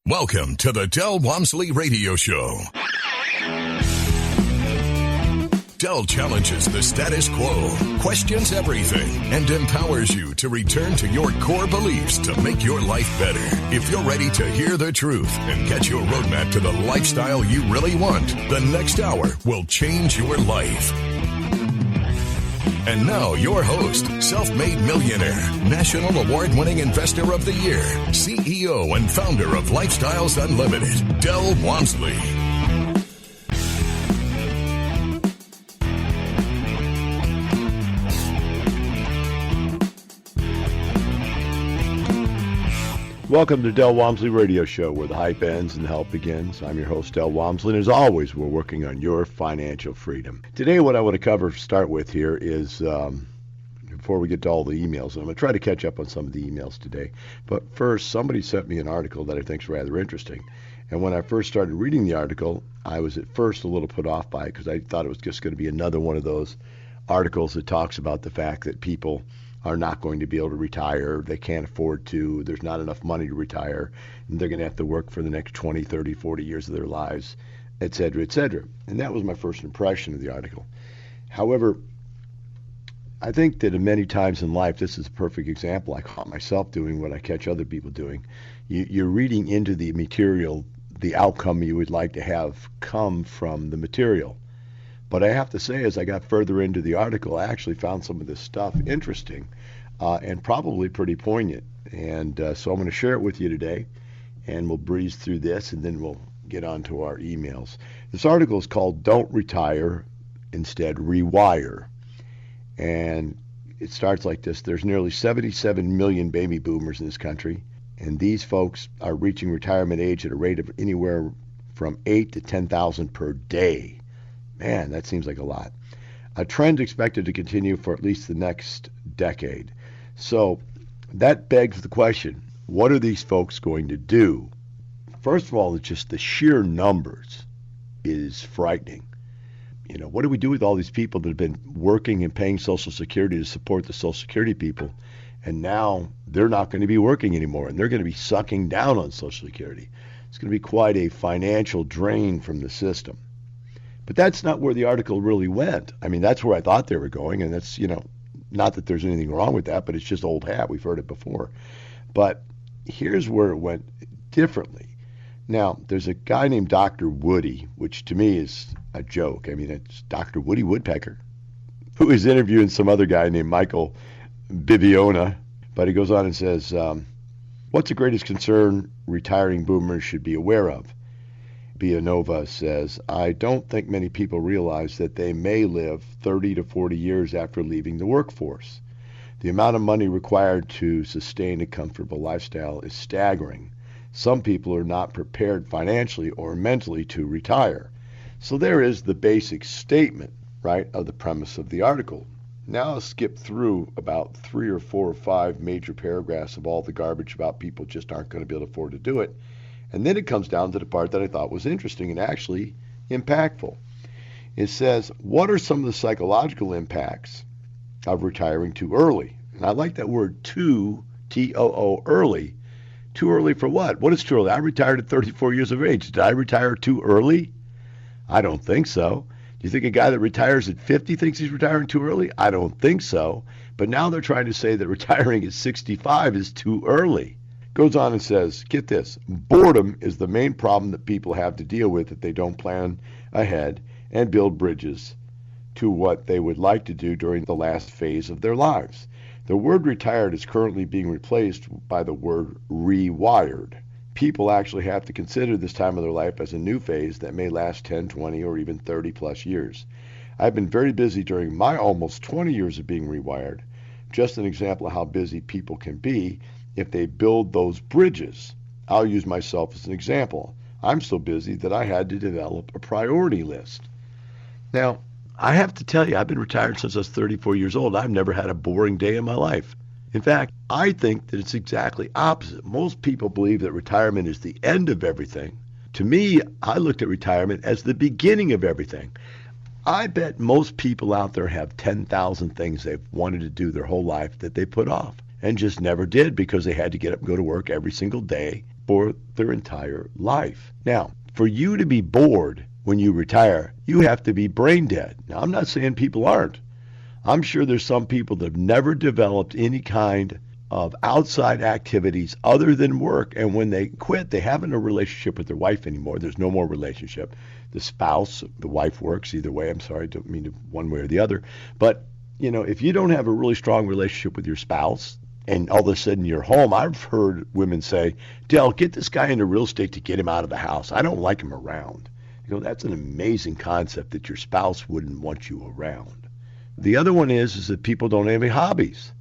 Welcome to the Del Walmsley Radio Show. Del challenges the status quo, questions everything, and empowers you to return to your core beliefs to make your life better. If you're ready to hear the truth and get your roadmap to the lifestyle you really want, the next hour will change your life. And now your host, self-made millionaire, national award-winning investor of the year, CEO and founder of Lifestyles Unlimited, Del Walmsley. Welcome to Del Walmsley Radio Show, where the hype ends and the help begins. I'm your host, Del Walmsley, and as always, we're working on your financial freedom. Today, what I want to start with here is, before we get to all the emails, and I'm going to try to catch up on some of the emails today, but first, somebody sent me an article that I think is rather interesting. And when I first started reading the article, I was at first a little put off by it because I thought it was just going to be another one of those articles that talks about the fact that people are not going to be able to retire, they can't afford to, there's not enough money to retire, and they're going to have to work for the next 20, 30, 40 years of their lives, et cetera, et cetera. And that was my first impression of the article. However, I think that many times in life, this is a perfect example. I caught myself doing what I catch other people doing. You're reading into the material, the outcome you would like to have come from the material. But I have to say, as I got further into the article, I actually found some of this stuff interesting and probably pretty poignant. And so I'm going to share it with you today, and we'll breeze through this, and then we'll get on to our emails. This article is called Don't Retire, Instead Rewire. And it starts like this. There's nearly 77 million baby boomers in this country, and these folks are reaching retirement age at a rate of anywhere from 8 to 10,000 per day. Man, that seems like a lot. A trend expected to continue for at least the next decade. So that begs the question, what are these folks going to do? First of all, it's just the sheer numbers is frightening. You know, what do we do with all these people that have been working and paying Social Security to support the Social Security people, and now they're not going to be working anymore, and they're going to be sucking down on Social Security? It's going to be quite a financial drain from the system. But that's not where the article really went. I mean, that's where I thought they were going, and that's, not that there's anything wrong with that, but it's just old hat. We've heard it before. But here's where it went differently. Now, there's a guy named Dr. Woody, which to me is a joke. I mean, it's Dr. Woody Woodpecker, who is interviewing some other guy named Michael Bibiona. But he goes on and says, what's the greatest concern retiring boomers should be aware of? Bianova says, I don't think many people realize that they may live 30 to 40 years after leaving the workforce. The amount of money required to sustain a comfortable lifestyle is staggering. Some people are not prepared financially or mentally to retire. So there is the basic statement, right, of the premise of the article. Now I'll skip through about 3 or 4 or 5 major paragraphs of all the garbage about people just aren't going to be able to afford to do it. And then it comes down to the part that I thought was interesting and actually impactful. It says, what are some of the psychological impacts of retiring too early? And I like that word too, T-O-O, early. Too early for what? What is too early? I retired at 34 years of age. Did I retire too early? I don't think so. Do you think a guy that retires at 50 thinks he's retiring too early? I don't think so. But now they're trying to say that retiring at 65 is too early. Goes on and says, get this, boredom is the main problem that people have to deal with if they don't plan ahead and build bridges to what they would like to do during the last phase of their lives. The word retired is currently being replaced by the word rewired. People actually have to consider this time of their life as a new phase that may last 10, 20, or even 30 plus years. I've been very busy during my almost 20 years of being rewired. Just an example of how busy people can be if they build those bridges. I'll use myself as an example. I'm so busy that I had to develop a priority list. Now, I have to tell you, I've been retired since I was 34 years old. I've never had a boring day in my life. In fact, I think that it's exactly opposite. Most people believe that retirement is the end of everything. To me, I looked at retirement as the beginning of everything. I bet most people out there have 10,000 things they've wanted to do their whole life that they put off and just never did because they had to get up and go to work every single day for their entire life. Now, for you to be bored when you retire, you have to be brain dead. Now, I'm not saying people aren't. I'm sure there's some people that have never developed any kind of outside activities other than work, and when they quit, they haven't a relationship with their wife anymore. There's no more relationship. The spouse, the wife works either way. I'm sorry, I don't mean one way or the other. But, if you don't have a really strong relationship with your spouse, and all of a sudden you're home, I've heard women say, Del, get this guy into real estate to get him out of the house. I don't like him around. That's an amazing concept that your spouse wouldn't want you around. The other one is that people don't have any hobbies.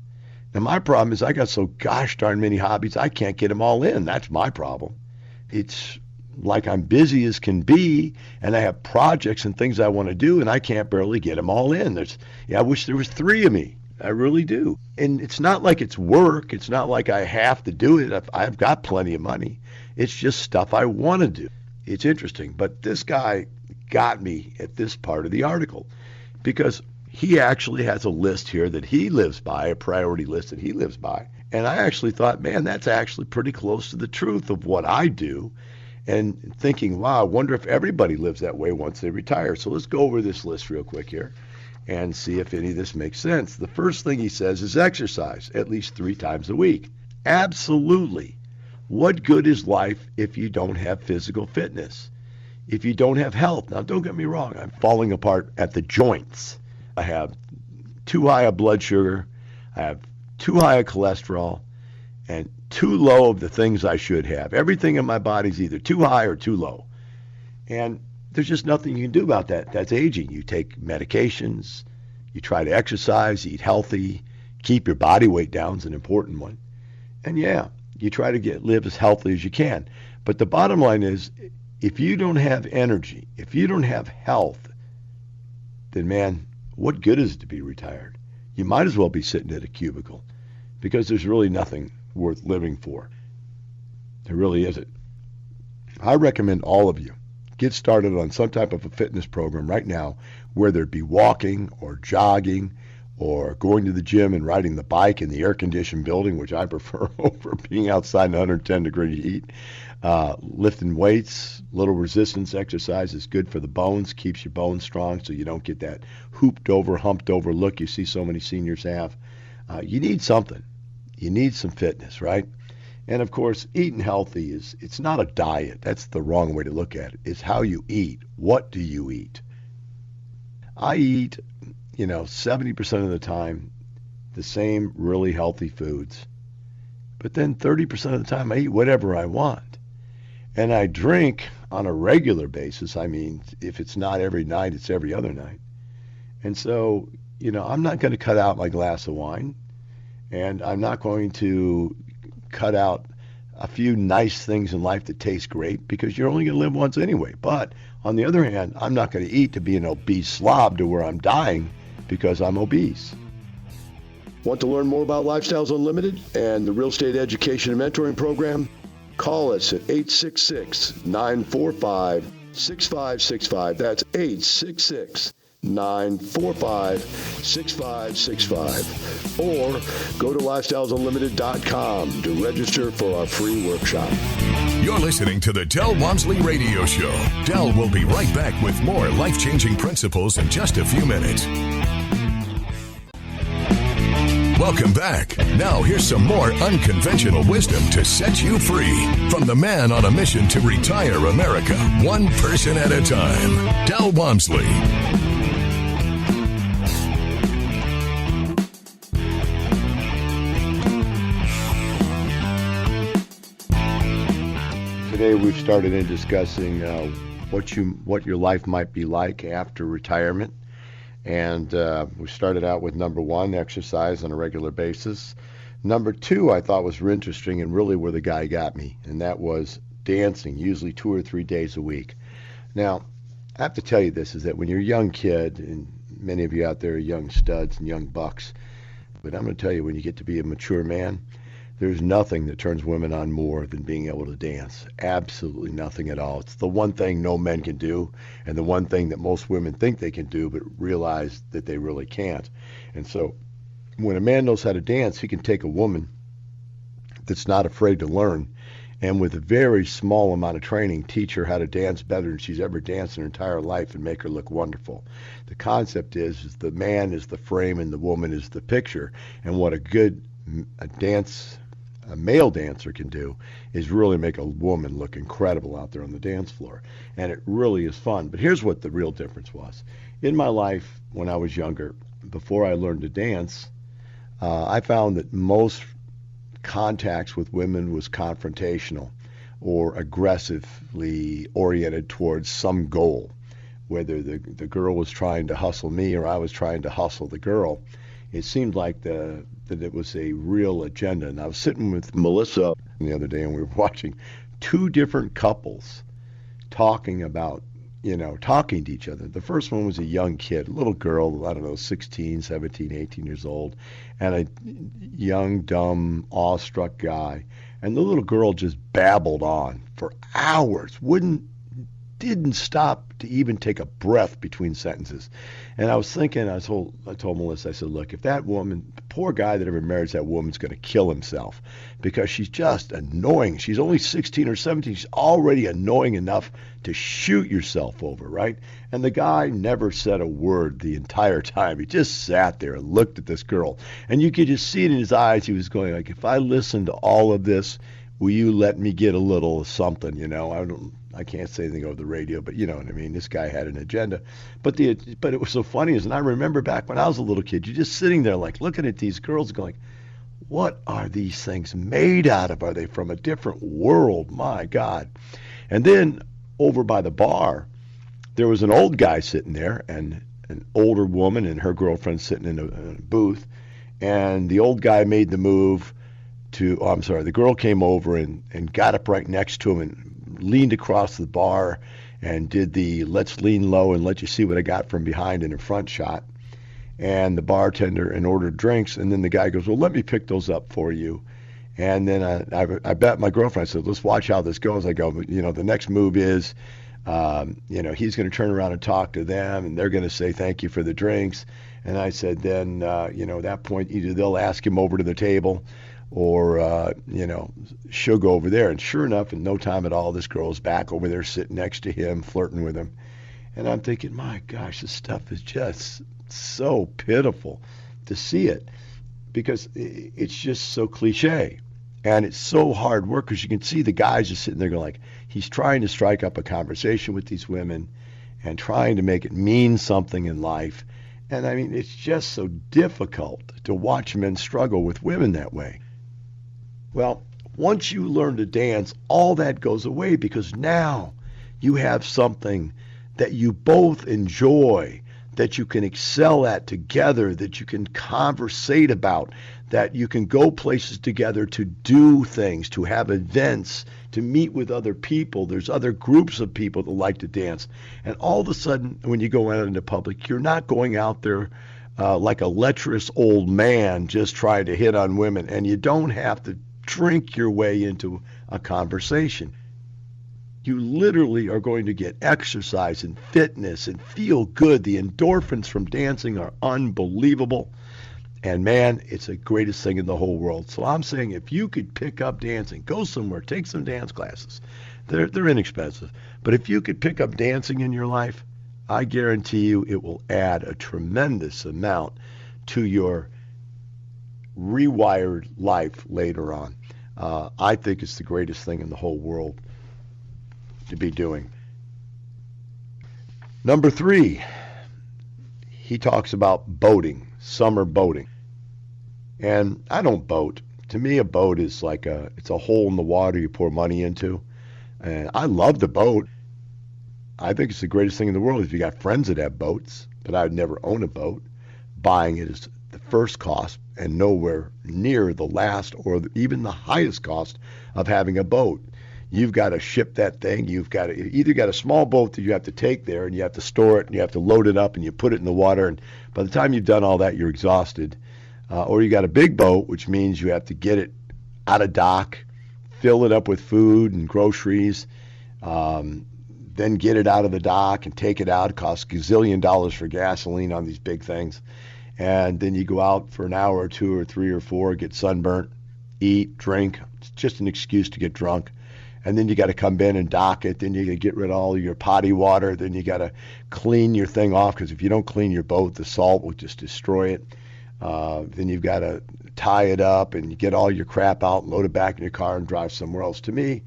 Now, my problem is I got so gosh darn many hobbies, I can't get them all in. That's my problem. It's like I'm busy as can be, and I have projects and things I want to do, and I can't barely get them all in. I wish there was 3 of me. I really do. And it's not like it's work. It's not like I have to do it. I've got plenty of money. It's just stuff I want to do. It's interesting. But this guy got me at this part of the article because he actually has a list here that he lives by, a priority list that he lives by. And I actually thought, man, that's actually pretty close to the truth of what I do. And thinking, wow, I wonder if everybody lives that way once they retire. So let's go over this list real quick here and see if any of this makes sense. The first thing he says is exercise at least 3 times a week. Absolutely. What good is life if you don't have physical fitness? If you don't have health? Now, don't get me wrong. I'm falling apart at the joints. I have too high a blood sugar. I have too high a cholesterol and too low of the things I should have. Everything in my body is either too high or too low. And there's just nothing you can do about that. That's aging. You take medications, you try to exercise, eat healthy, keep your body weight down is an important one. And yeah, you try to live as healthy as you can. But the bottom line is, if you don't have energy, if you don't have health, then man, what good is it to be retired? You might as well be sitting at a cubicle because there's really nothing worth living for. There really isn't. I recommend all of you get started on some type of a fitness program right now, whether it be walking or jogging or going to the gym and riding the bike in the air-conditioned building, which I prefer over being outside in 110-degree heat. Lifting weights, little resistance exercise is good for the bones, keeps your bones strong so you don't get that hooped over, humped over look you see so many seniors have. You need something. You need some fitness, right? And of course, eating healthy it's not a diet. That's the wrong way to look at it. It's how you eat. What do you eat? I eat, 70% of the time, the same really healthy foods. But then 30% of the time, I eat whatever I want. And I drink on a regular basis. I mean, if it's not every night, it's every other night. And so, I'm not going to cut out my glass of wine. And I'm not going to cut out a few nice things in life that taste great because you're only going to live once anyway. But on the other hand, I'm not going to eat to be an obese slob to where I'm dying because I'm obese. Want to learn more about Lifestyles Unlimited and the Real Estate Education and Mentoring Program? Call us at 866-945-6565. That's 866-945-6565. Or go to lifestylesunlimited.com to register for our free workshop. You're listening to the Del Walmsley Radio Show. Del will be right back with more life-changing principles in just a few minutes. Welcome back. Now here's some more unconventional wisdom to set you free from the man on a mission to retire America, one person at a time, Del Walmsley. Today we've started in discussing what your life might be like after retirement. And we started out with number 1, exercise on a regular basis. Number 2, I thought was interesting and really where the guy got me, and that was dancing, usually 2 or 3 days a week. Now, I have to tell you this, is that when you're a young kid, and many of you out there are young studs and young bucks, but I'm going to tell you, when you get to be a mature man, there's nothing that turns women on more than being able to dance. Absolutely nothing at all. It's the one thing no men can do, and the one thing that most women think they can do, but realize that they really can't. And so when a man knows how to dance, he can take a woman that's not afraid to learn and with a very small amount of training, teach her how to dance better than she's ever danced in her entire life and make her look wonderful. The concept is the man is the frame and the woman is the picture. And what a male dancer can do is really make a woman look incredible out there on the dance floor. And it really is fun. But here's what the real difference was. In my life, when I was younger, before I learned to dance, I found that most contacts with women was confrontational or aggressively oriented towards some goal. Whether the girl was trying to hustle me or I was trying to hustle the girl, it seemed like that it was a real agenda. And I was sitting with Melissa the other day and we were watching two different couples talking to each other. The first one was a young kid, a little girl, I don't know, 16, 17, 18 years old, and a young, dumb, awestruck guy. And the little girl just babbled on for hours, didn't stop to even take a breath between sentences. And I was thinking, I told Melissa, I said, look, if that woman, the poor guy that ever marries that woman's going to kill himself because she's just annoying. She's only 16 or 17. She's already annoying enough to shoot yourself over, right? And the guy never said a word the entire time. He just sat there and looked at this girl. And you could just see it in his eyes. He was going like, if I listen to all of this, will you let me get a little something, I can't say anything over the radio, but you know what I mean. This guy had an agenda. But it was so funny, and I remember back when I was a little kid, you're just sitting there like looking at these girls going, what are these things made out of? Are they from a different world? My God. And then over by the bar, there was an old guy sitting there and an older woman and her girlfriend sitting in a booth. And the old guy made the move the girl came over and got up right next to him and leaned across the bar and did the let's lean low and let you see what I got from behind in a front shot. And the bartender ordered drinks, and then the guy goes, well, let me pick those up for you. And then I bet my girlfriend, I said, let's watch how this goes. I go, the next move is, he's going to turn around and talk to them, and they're going to say thank you for the drinks. And I said, then, at that point, either they'll ask him over to the table or, she'll go over there. And sure enough, in no time at all, this girl's back over there sitting next to him, flirting with him. And I'm thinking, my gosh, this stuff is just so pitiful to see it because it's just so cliche. And it's so hard work because you can see the guys just sitting there going like, he's trying to strike up a conversation with these women and trying to make it mean something in life. And I mean, it's just so difficult to watch men struggle with women that way. Well, once you learn to dance, all that goes away because now you have something that you both enjoy, that you can excel at together, that you can conversate about, that you can go places together to do things, to have events, to meet with other people. There's other groups of people that like to dance. And all of a sudden, when you go out into public, you're not going out there like a lecherous old man just trying to hit on women. And you don't have to drink your way into a conversation. You literally are going to get exercise and fitness and feel good. The endorphins from dancing are unbelievable. And man, it's the greatest thing in the whole world. So I'm saying if you could pick up dancing, go somewhere, take some dance classes. They're inexpensive. But if you could pick up dancing in your life, I guarantee you it will add a tremendous amount to your rewired life later on. I think it's the greatest thing in the whole world to be doing. Number 3, he talks about boating, summer boating. And I don't boat. To me, a boat is like it's a hole in the water you pour money into. And I love the boat. I think it's the greatest thing in the world if you got friends that have boats, but I would never own a boat. Buying it is the first cost and nowhere near the last or even the highest cost of having a boat. You've got to ship that thing. You've got to either got a small boat that you have to take there and you have to store it and you have to load it up and you put it in the water. And by the time you've done all that, you're exhausted. Or you got a big boat, which means you have to get it out of dock, fill it up with food and groceries, then get it out of the dock and take it out. It costs $gazillion for gasoline on these big things. And then you go out for an hour or 2 or 3 or 4, get sunburnt, eat, drink. It's just an excuse to get drunk. and then you got to come in and dock it. Then you got to get rid of all your potty water. Then you got to clean your thing off, because if you don't clean your boat, the salt will just destroy it. Then you've got to tie it up and you get all your crap out, load it back in your car and drive somewhere else. To me,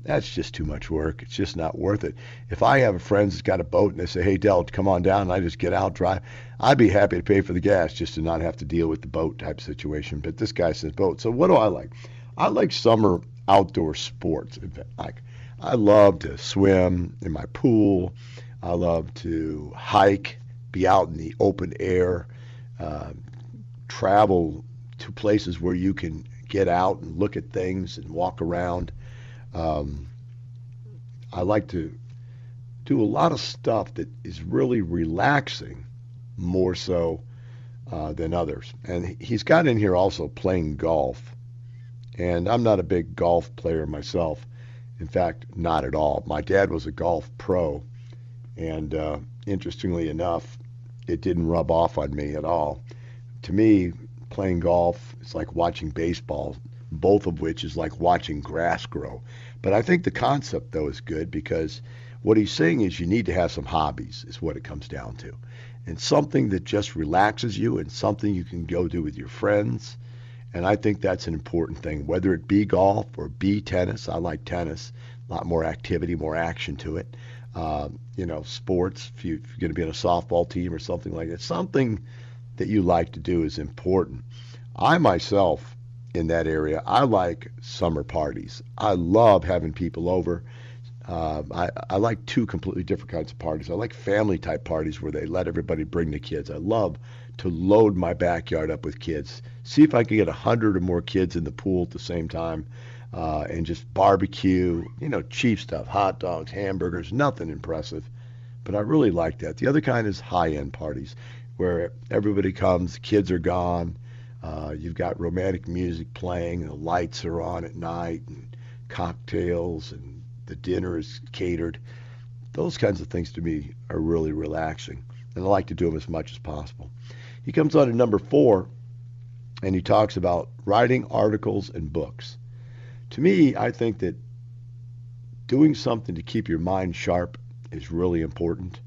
that's just too much work. It's just not worth it. If I have a friend that's got a boat and they say, hey, Del, come on down, and I just get out, drive, I'd be happy to pay for the gas just to not have to deal with the boat type situation. But this guy says boat. So what do I like? I like summer outdoor sports. In fact, I love to swim in my pool. I love to hike, be out in the open air, travel to places where you can get out and look at things and walk around. I like to do a lot of stuff that is really relaxing, more so than others. And he's got in here also playing golf. And I'm not a big golf player myself. In fact, not at all. My dad was a golf pro. And interestingly enough, it didn't rub off on me at all. To me, playing golf is like watching baseball, both of which is like watching grass grow. But I think the concept, though, is good, because what he's saying is you need to have some hobbies, is what it comes down to. And something that just relaxes you and something you can go do with your friends. And I think that's an important thing, whether it be golf or be tennis. I like tennis, a lot more activity, more action to it. Sports, if you're going to be on a softball team or something like that, something that you like to do is important. I myself, in that area, I like summer parties. I love having people over. I like two completely different kinds of parties. I like family type parties where they let everybody bring the kids. I love to load my backyard up with kids. See if I can get 100 or more kids in the pool at the same time, and just barbecue, cheap stuff, hot dogs, hamburgers, nothing impressive. But I really like that. The other kind is high-end parties where everybody comes, kids are gone, you've got romantic music playing, and the lights are on at night, and cocktails, and the dinner is catered. Those kinds of things to me are really relaxing, and I like to do them as much as possible. He comes on to number 4, and he talks about writing articles and books. To me, I think that doing something to keep your mind sharp is really important.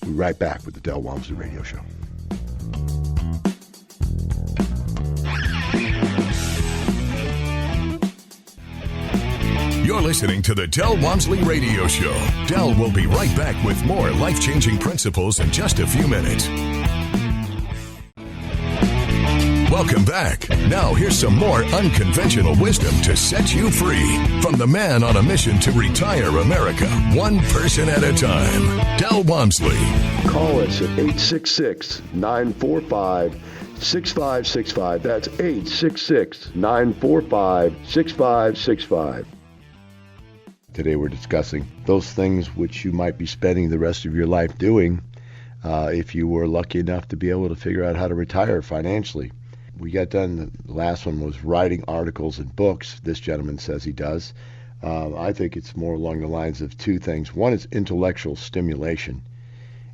We'll be right back with the Del Walmsley Radio Show. You're listening to the Del Walmsley Radio Show. Del will be right back with more life-changing principles in just a few minutes. Welcome back. Now here's some more unconventional wisdom to set you free from the man on a mission to retire America, one person at a time, Del Walmsley. Call us at 866-945-6565. That's 866-945-6565. Today we're discussing those things which you might be spending the rest of your life doing if you were lucky enough to be able to figure out how to retire financially. We got done, the last one was writing articles and books. This gentleman says he does. I think it's more along the lines of two things. One is intellectual stimulation.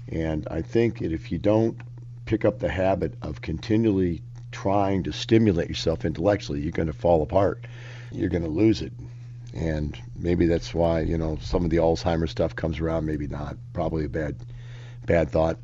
And I think that if you don't pick up the habit of continually trying to stimulate yourself intellectually, you're going to fall apart. You're going to lose it. And maybe that's why, some of the Alzheimer's stuff comes around, maybe not. Probably a bad thought.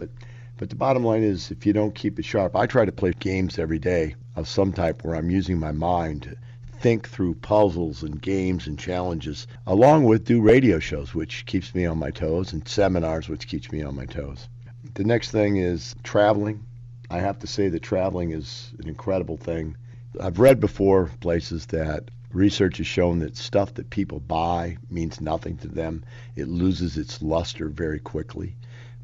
But the bottom line is, if you don't keep it sharp, I try to play games every day of some type where I'm using my mind to think through puzzles and games and challenges, along with do radio shows, which keeps me on my toes, and seminars, which keeps me on my toes. The next thing is traveling. I have to say that traveling is an incredible thing. I've read before places that research has shown that stuff that people buy means nothing to them. It loses its luster very quickly.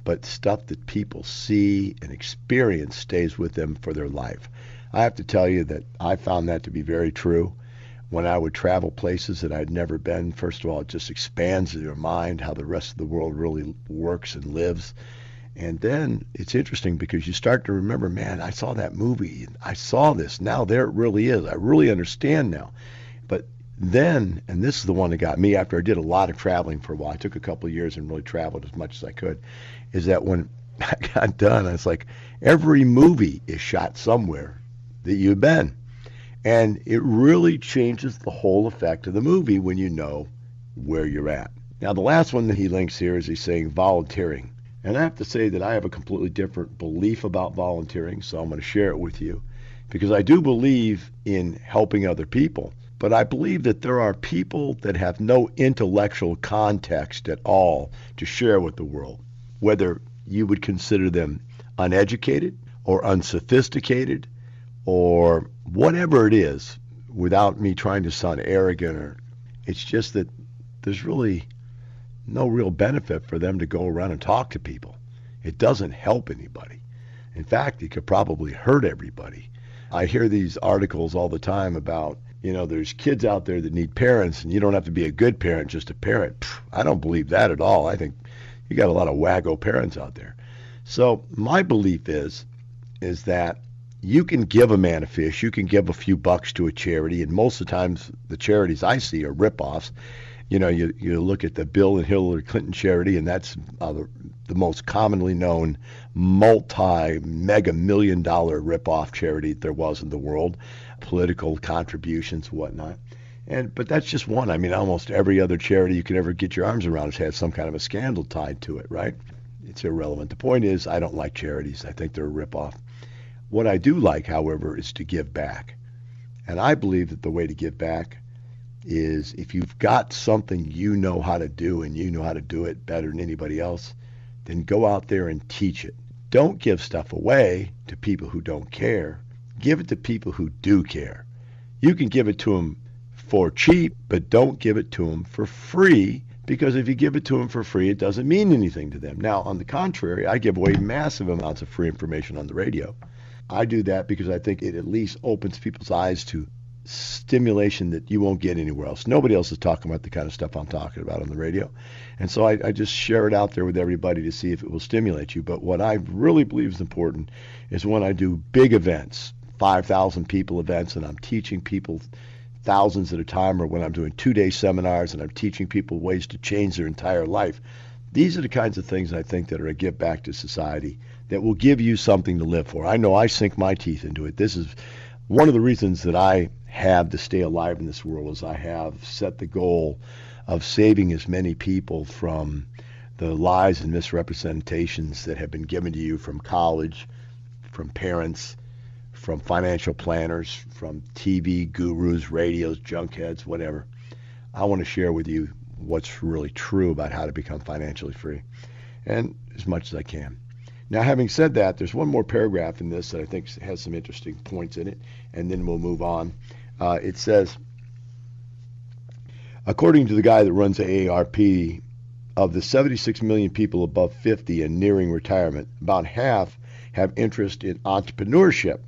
But stuff that people see and experience stays with them for their life. I have to tell you that I found that to be very true. When I would travel places that I'd never been, first of all, it just expands your mind, how the rest of the world really works and lives. And then it's interesting because you start to remember, man, I saw that movie. I saw this. Now there it really is. I really understand now. But then, and this is the one that got me after I did a lot of traveling for a while, I took a couple of years and really traveled as much as I could, is that when I got done, it's like every movie is shot somewhere that you've been. And it really changes the whole effect of the movie when you know where you're at. Now, the last one that he links here is he's saying volunteering. And I have to say that I have a completely different belief about volunteering, so I'm going to share it with you because I do believe in helping other people. But I believe that there are people that have no intellectual context at all to share with the world, whether you would consider them uneducated or unsophisticated or whatever it is, without me trying to sound arrogant. Or it's just that there's really no real benefit for them to go around and talk to people. It doesn't help anybody. In fact, it could probably hurt everybody. I hear these articles all the time about, there's kids out there that need parents, and you don't have to be a good parent just to parent. I don't believe that at all. I think you got a lot of wacko parents out there. So my belief is that you can give a man a fish, you can give a few bucks to a charity, and most of the times the charities I see are ripoffs. You look at the Bill and Hillary Clinton charity, and that's the most commonly known multi-mega million-dollar ripoff charity there was in the world, political contributions, whatnot. But that's just one. I mean, almost every other charity you can ever get your arms around has had some kind of a scandal tied to it, right? It's irrelevant. The point is, I don't like charities. I think they're a ripoff. What I do like, however, is to give back. And I believe that the way to give back is if you've got something you know how to do and you know how to do it better than anybody else, then go out there and teach it. Don't give stuff away to people who don't care. Give it to people who do care. You can give it to them for cheap, but don't give it to them for free, because if you give it to them for free, it doesn't mean anything to them. Now, on the contrary, I give away massive amounts of free information on the radio. I do that because I think it at least opens people's eyes to stimulation that you won't get anywhere else. Nobody else is talking about the kind of stuff I'm talking about on the radio. And so I just share it out there with everybody to see if it will stimulate you. But what I really believe is important is when I do big events, 5,000 people events, and I'm teaching people thousands at a time, or when I'm doing 2-day seminars and I'm teaching people ways to change their entire life. These are the kinds of things I think that are a give back to society that will give you something to live for. I know I sink my teeth into it. This is one of the reasons that I have to stay alive in this world, is I have set the goal of saving as many people from the lies and misrepresentations that have been given to you from college, from parents, from financial planners, from TV gurus, radios, junkheads, whatever. I want to share with you what's really true about how to become financially free, and as much as I can. Now, having said that, there's one more paragraph in this that I think has some interesting points in it, and then we'll move on. It says, according to the guy that runs AARP, of the 76 million people above 50 and nearing retirement, about half have interest in entrepreneurship.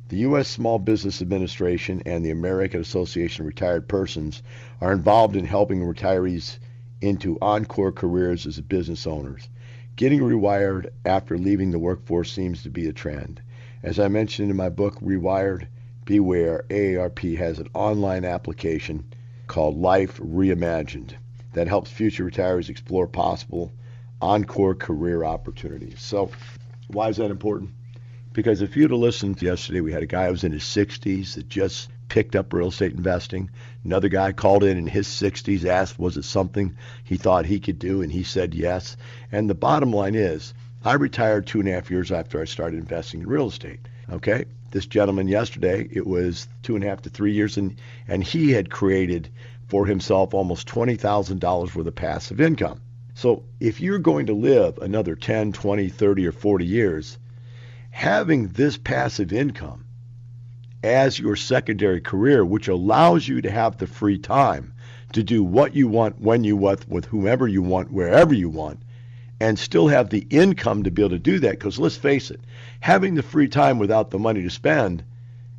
The U.S. Small Business Administration and the American Association of Retired Persons are involved in helping retirees into encore careers as business owners. Getting rewired after leaving the workforce seems to be a trend. As I mentioned in my book, Rewired, Beware, AARP has an online application called Life Reimagined that helps future retirees explore possible encore career opportunities. So why is that important? Because if you'd have listened yesterday, we had a guy who was in his 60s that just picked up real estate investing. Another guy called in his 60s, asked, was it something he thought he could do? And he said yes. And the bottom line is, I retired 2.5 years after I started investing in real estate. Okay? This gentleman yesterday, it was 2.5 to 3 years, and he had created for himself almost $20,000 worth of passive income. So if you're going to live another 10, 20, 30, or 40 years, having this passive income as your secondary career, which allows you to have the free time to do what you want, when you want, with whomever you want, wherever you want, and still have the income to be able to do that. Because let's face it, having the free time without the money to spend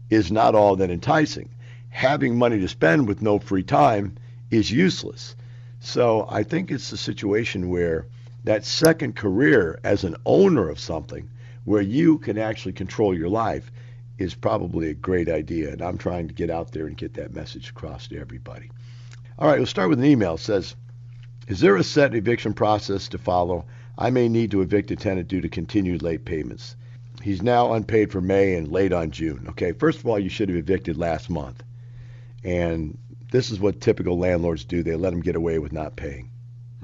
is not all that enticing. Having money to spend with no free time is useless. So I think it's a situation where that second career as an owner of something, where you can actually control your life, is probably a great idea. And I'm trying to get out there and get that message across to everybody. All right, we'll start with an email. It says, is there a set eviction process to follow? I may need to evict a tenant due to continued late payments. He's now unpaid for May and late on June. Okay, first of all, you should have evicted last month. And this is what typical landlords do. They let them get away with not paying.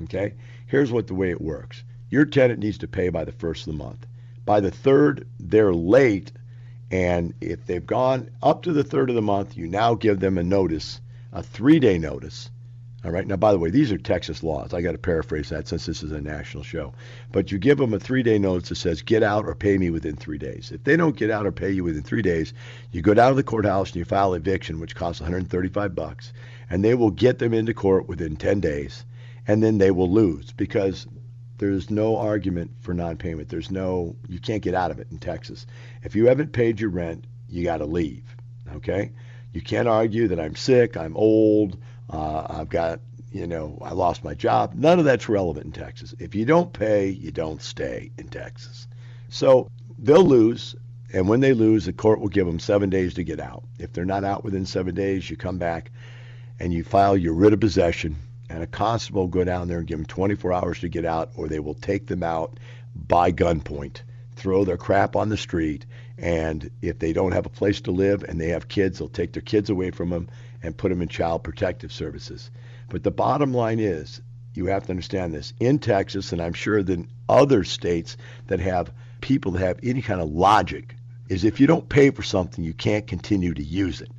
Okay, here's what the way it works. Your tenant needs to pay by the first of the month. By the third, they're late. And if they've gone up to the third of the month, you now give them a notice, a 3-day notice. All right. Now, by the way, these are Texas laws. I got to paraphrase that since this is a national show. But you give them a 3-day notice that says, get out or pay me within 3 days. If they don't get out or pay you within 3 days, you go down to the courthouse and you file eviction, which costs $135, and they will get them into court within 10 days, and then they will lose because there's no argument for non-payment. You can't get out of it in Texas. If you haven't paid your rent, you got to leave. Okay? You can't argue that I'm sick, I'm old, I've got, I lost my job. None of that's relevant in Texas. If you don't pay, you don't stay in Texas. So they'll lose, and when they lose, the court will give them 7 days to get out. If they're not out within 7 days, you come back and you file your writ of possession, and a constable will go down there and give them 24 hours to get out, or they will take them out by gunpoint, throw their crap on the street, and if they don't have a place to live and they have kids, they'll take their kids away from them and put them in child protective services. But the bottom line is, you have to understand this. In Texas, and I'm sure that in other states that have people that have any kind of logic, is if you don't pay for something, you can't continue to use it.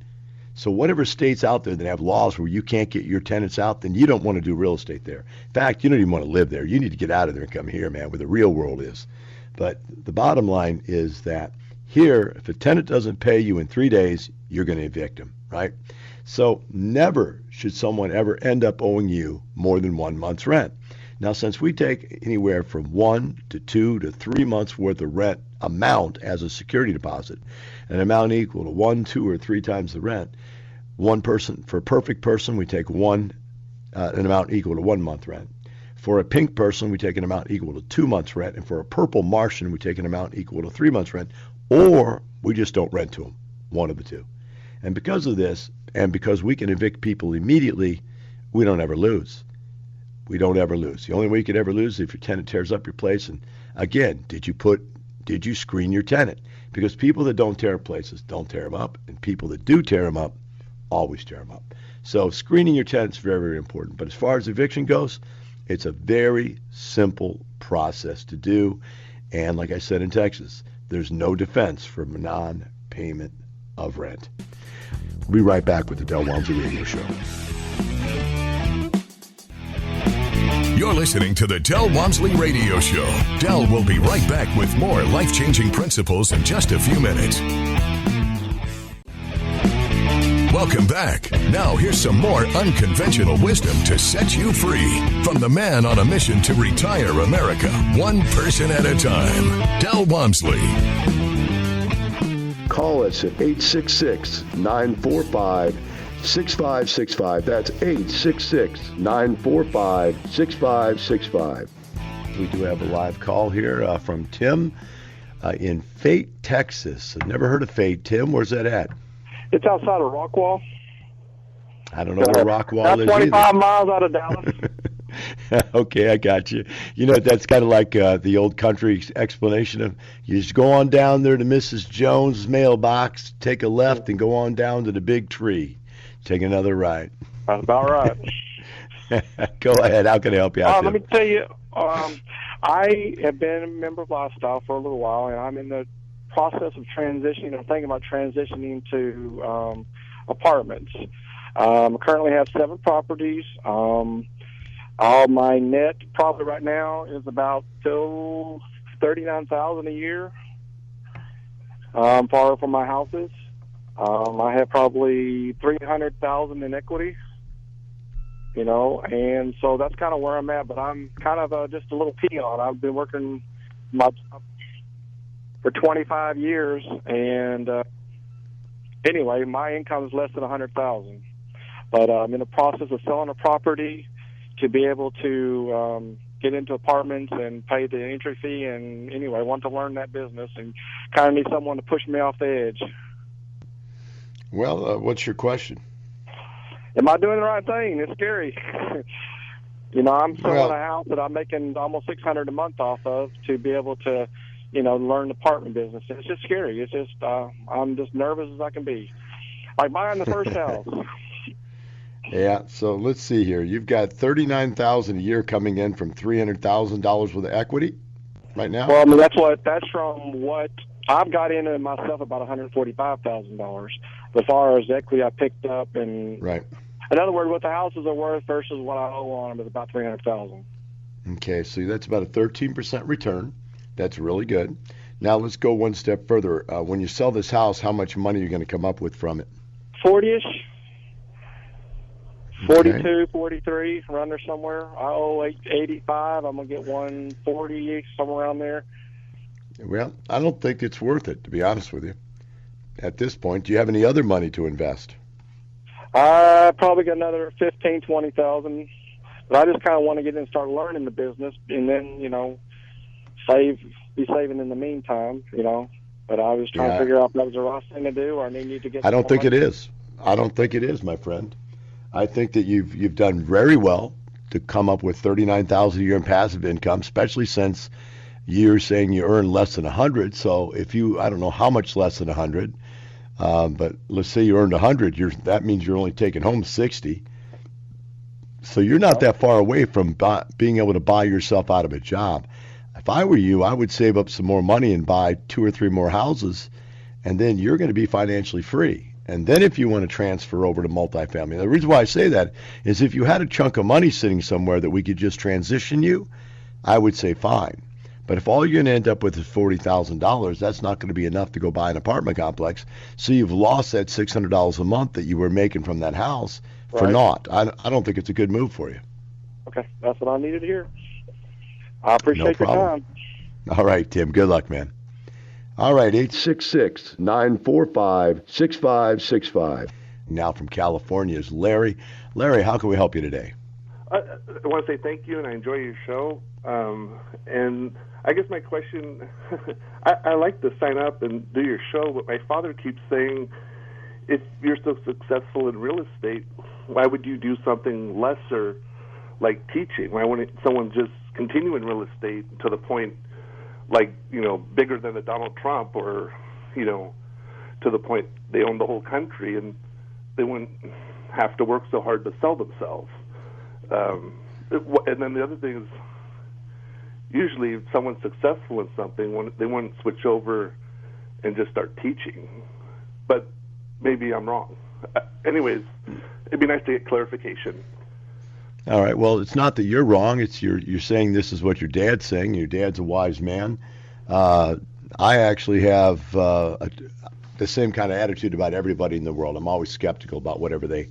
So whatever states out there that have laws where you can't get your tenants out, then you don't want to do real estate there. In fact, you don't even want to live there. You need to get out of there and come here, man, where the real world is. But the bottom line is that here, if a tenant doesn't pay you in 3 days, you're going to evict them, right? So never should someone ever end up owing you more than 1 month's rent. Now, since we take anywhere from 1 to 2 to 3 months worth of rent amount as a security deposit, an amount equal to 1, 2, or 3 times the rent, one person, for a perfect person, we take an amount equal to 1 month rent. For a pink person, we take an amount equal to 2 months rent. And for a purple Martian, we take an amount equal to 3 months rent. Or we just don't rent to them, one of the two. And because of this, and because we can evict people immediately, we don't ever lose. We don't ever lose. The only way you could ever lose is if your tenant tears up your place. And again, did you screen your tenant? Because people that don't tear up places don't tear them up, and people that do tear them up always tear them up. So screening your tenants is very, very important. But as far as eviction goes, it's a very simple process to do. And like I said in Texas, there's no defense for non-payment of rent. We'll be right back with the Del Walmsley Radio Show. You're listening to the Del Walmsley Radio Show. Del will be right back with more life-changing principles in just a few minutes. Welcome back. Now here's some more unconventional wisdom to set you free from the man on a mission to retire America, one person at a time, Del Walmsley. Call us at 866-945-6565. That's 866-945-6565. We do have a live call here from Tim in Fate, Texas. I've never heard of Fate. Tim, where's that at? It's outside of Rockwall. I don't know where Rockwall is 25 either. miles out of Dallas. Okay, I got you. You know, that's kind of like the old country explanation of you just go on down there to Mrs. Jones' mailbox, take a left, and go on down to the big tree. Take another right. That's about right. Go ahead. How can I help you out? Let me tell you, I have been a member of Lifestyle for a little while, and I'm in the process of transitioning. I'm thinking about transitioning to apartments. I currently have 7 properties. My net probably right now is about $39,000 a year for my houses. I have probably $300,000 in equity, and so that's kind of where I'm at. But I'm kind of just a little peon. I've been working my job for 25 years, and anyway, my income is less than $100,000. But I'm in the process of selling a property to be able to get into apartments and pay the entry fee. And anyway, I want to learn that business and kind of need someone to push me off the edge. Well, what's your question? Am I doing the right thing? It's scary. I'm selling a house that I'm making almost $600 a month off of to be able to learn the apartment business. It's just scary. It's just I'm just nervous as I can be. Like buying the first house. Yeah, so let's see here. You've got $39,000 a year coming in from $300,000 worth of equity right now? Well, I mean, that's from what I've got in it myself, about $145,000. As far as equity I picked up, and right. In other words, what the houses are worth versus what I owe on them is about $300,000. Okay, so that's about a 13% return. That's really good. Now let's go one step further. When you sell this house, how much money are you going to come up with from it? 40-ish. 42, Okay. 43, around there somewhere. I owe 85. I'm going to get 140, somewhere around there. Well, I don't think it's worth it, to be honest with you. At this point, do you have any other money to invest? I probably got another 15, 20,000. But I just kind of want to get in and start learning the business, and then, be saving in the meantime, But I was trying to figure out if that was the right thing to do, or I need to get. I don't think it is. I don't think it is, my friend. I think that you've done very well to come up with $39,000 a year in passive income, especially since you're saying you earn less than 100. So if I don't know how much less than 100, but let's say you earned 100, that means you're only taking home 60. So you're not that far away from being able to buy yourself out of a job. If I were you, I would save up some more money and buy 2 or 3 more houses, and then you're going to be financially free. And then if you want to transfer over to multifamily, the reason why I say that is if you had a chunk of money sitting somewhere that we could just transition you, I would say fine. But if all you're going to end up with is $40,000, that's not going to be enough to go buy an apartment complex. So you've lost that $600 a month that you were making from that house for naught. I don't think it's a good move for you. Okay, that's what I needed to hear. I appreciate your time. All right, Tim. Good luck, man. All right, 866-945-6565. Now from California is Larry. Larry, how can we help you today? I want to say thank you, and I enjoy your show. And I guess my question, I like to sign up and do your show, but my father keeps saying, if you're so successful in real estate, why would you do something lesser like teaching? Why wouldn't someone just continue in real estate to the point, bigger than a Donald Trump, or, to the point they own the whole country and they wouldn't have to work so hard to sell themselves? And then the other thing is, usually if someone's successful in something, they wouldn't switch over and just start teaching. But maybe I'm wrong. Anyways, it'd be nice to get clarification. All right. Well, it's not that you're wrong. It's you're saying this is what your dad's saying. Your dad's a wise man. I actually have the same kind of attitude about everybody in the world. I'm always skeptical about whatever they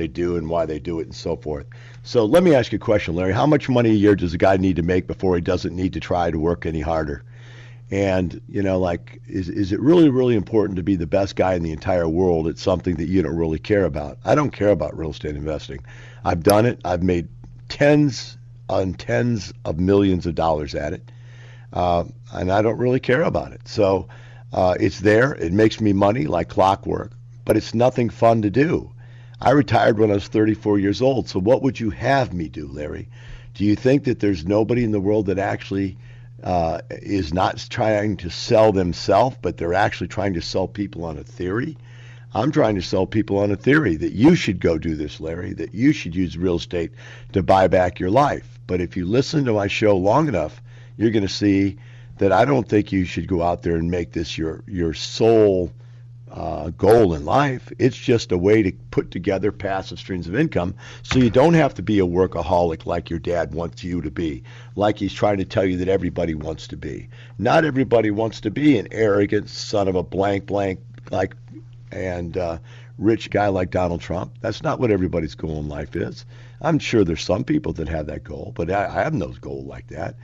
do and why they do it and so forth. So let me ask you a question, Larry. How much money a year does a guy need to make before he doesn't need to try to work any harder? And, is it really, really important to be the best guy in the entire world at something that you don't really care about? I don't care about real estate investing. I've done it. I've made tens on tens of millions of dollars at it. And I don't really care about it. So it's there. It makes me money like clockwork, but it's nothing fun to do. I retired when I was 34 years old. So what would you have me do, Larry? Do you think that there's nobody in the world that actually is not trying to sell themselves, but they're actually trying to sell people on a theory? I'm trying to sell people on a theory that you should go do this, Larry, that you should use real estate to buy back your life. But if you listen to my show long enough, you're going to see that I don't think you should go out there and make this your sole goal in life. It's just a way to put together passive streams of income so you don't have to be a workaholic like your dad wants you to be, like he's trying to tell you that everybody wants to be. Not everybody wants to be an arrogant son of a blank and rich guy like Donald Trump. That's not what everybody's goal in life is. I'm sure there's some people that have that goal, but I have no goal like that.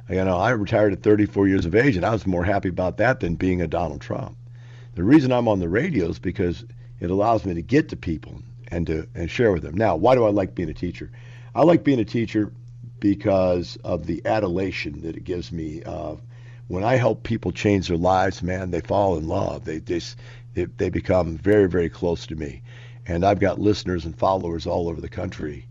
I retired at 34 years of age, and I was more happy about that than being a Donald Trump. The reason I'm on the radio is because it allows me to get to people and share with them. Now, why do I like being a teacher? I like being a teacher because of the adulation that it gives me. When I help people change their lives, man, they fall in love. They become very, very close to me. And I've got listeners and followers all over the country.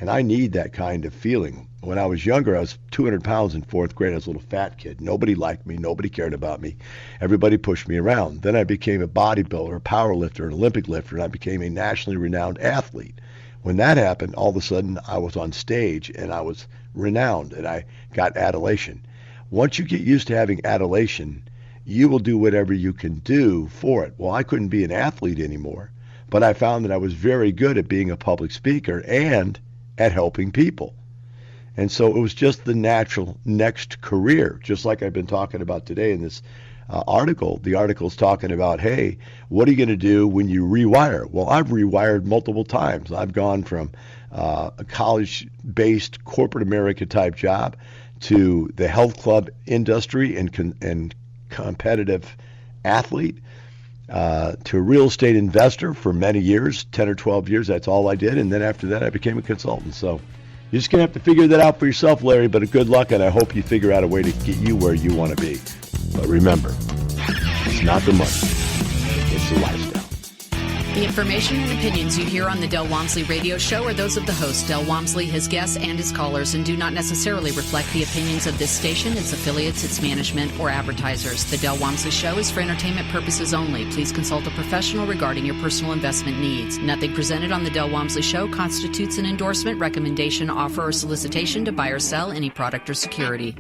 And I need that kind of feeling. When I was younger, I was 200 pounds in fourth grade. I was a little fat kid. Nobody liked me. Nobody cared about me. Everybody pushed me around. Then I became a bodybuilder, a power lifter, an Olympic lifter, and I became a nationally renowned athlete. When that happened, all of a sudden I was on stage and I was renowned and I got adulation. Once you get used to having adulation, you will do whatever you can do for it. Well, I couldn't be an athlete anymore, but I found that I was very good at being a public speaker and at helping people. And so it was just the natural next career, just like I've been talking about today in this article. The article's talking about, hey, what are you going to do when you rewire? Well, I've rewired multiple times. I've gone from a college-based corporate America type job to the health club industry and competitive athlete, to a real estate investor for many years, 10 or 12 years. That's all I did. And then after that, I became a consultant. So you're just going to have to figure that out for yourself, Larry, but good luck, and I hope you figure out a way to get you where you want to be. But remember, it's not the money, it's the lifestyle. The information and opinions you hear on the Del Walmsley radio show are those of the host, Del Walmsley, his guests, and his callers, and do not necessarily reflect the opinions of this station, its affiliates, its management, or advertisers. The Del Walmsley show is for entertainment purposes only. Please consult a professional regarding your personal investment needs. Nothing presented on the Del Walmsley show constitutes an endorsement, recommendation, offer, or solicitation to buy or sell any product or security.